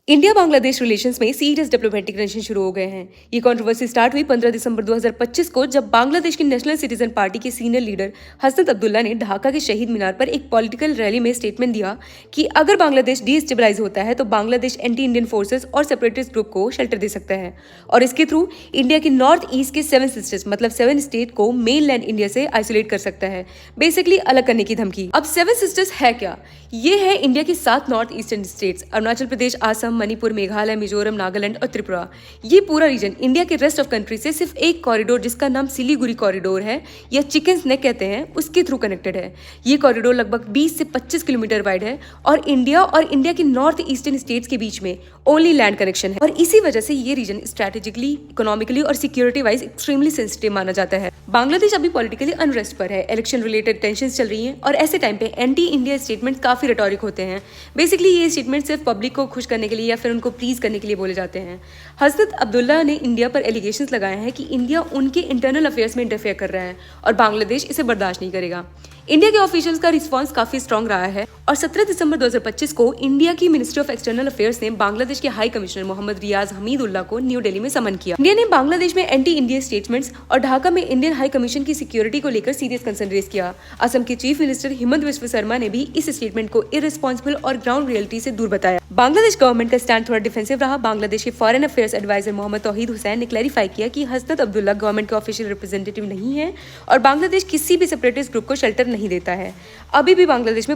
India Bangladesh relations में serious diplomatic tension शुरू हो गए हैं। ये कंट्रोवर्सी स्टार्ट हुई 15 दिसंबर 2025 को, जब बांग्लादेश की नेशनल सिटीजन पार्टी के सीनियर लीडर हसनत अब्दुल्ला ने ढाका के शहीद मीनार पर एक पॉलिटिकल रैली में स्टेटमेंट दिया कि अगर बांग्लादेश डिस्टेबलाइज होता है तो बांग्लादेश एंटी इंडियन फोर्सेस और सेपरेटिस्ट ग्रुप को शेल्टर दे सकता है और इसके थ्रू इंडिया के नॉर्थ ईस्ट के 7 सिस्टर्स मतलब 7 स्टेट को मेन लैंड इंडिया से आइसोलेट कर सकता है, बेसिकली अलग करने की धमकी। अब 7 सिस्टर्स है क्या? ये है इंडिया की 7 north eastern states, Arunachal Pradesh, Assam, Manipur, Meghalaya, Mizoram, Nagaland और त्रिपुरा। ये पूरा रीजन इंडिया के रेस्ट ऑफ कंट्री से सिर्फ एक कॉरिडोर, जिसका नाम सिलीगुड़ी कॉरिडोर है या चिकन्स नेक कहते हैं, उसके थ्रू कनेक्टेड है। ये कॉरिडोर लगभग 20 से 25 किलोमीटर वाइड है और इंडिया के नॉर्थ ईस्टर्न स्टेट्स के बीच में ओनली लैंड कनेक्शन है और इसी वजह से ये रीजन स्ट्रेटेजिकली, इकोनॉमिकली और सिक्योरिटी वाइज एक्सट्रीमली सेंसिटिव माना जाता है। बांग्लादेश अभी पॉलिटिकली अनरेस्ट पर है, इलेक्शन रिलेटेड टेंशन चल रही हैं और ऐसे टाइम पे एंटी इंडिया स्टेटमेंट काफी रेटोरिक होते हैं। बेसिकली ये स्टेटमेंट सिर्फ पब्लिक को खुश करने के लिए या फिर उनको प्लीज करने के लिए बोले जाते हैं। हसनत अब्दुल्ला ने इंडिया पर एलिगेशंस लगाए हैं कि इंडिया उनके इंटरनल अफेयर्स में इंटरफेयर कर रहा है और बांग्लादेश इसे बर्दाश्त नहीं करेगा। इंडिया के ऑफिशियल्स का रिस्पांस काफी स्ट्रांग रहा है और 17 दिसंबर 2025 को इंडिया की मिनिस्ट्री ऑफ एक्सटर्नल अफेयर्स ने बांग्लादेश के हाई कमिश्नर मोहम्मद रियाज हमीदुल्लाह को न्यू दिल्ली में समन किया। इंडिया ने बांग्लादेश में एंटी इंडिया स्टेटमेंट्स और ढाका में इंडियन हाई कमीशन की सिक्योरिटी को लेकर सीरियस कंसर्न रेज किया। असम के चीफ मिनिस्टर हिमंत बिस्वा शर्मा ने भी इस स्टेटमेंट को इररिस्पांसिबल और ग्राउंड रियलिटी से दूर बताया। बांग्लादेश गवर्नमेंट का स्टैंड थोड़ा डिफेंसिव रहा। बांग्लादेश के फॉरेन अफेयर्स एडवाइजर मोहम्मद तौहीद हुसैन ने क्लैरिफाई किया कि हसनत अब्दुल्ला गवर्नमेंट के ऑफिशियल रिप्रेजेंटेटिव नहीं है और बांग्लादेश किसी भी सेपरेटिस्ट ग्रुप को शेल्टर नहीं देता है। अभी भी बांग्लादेश में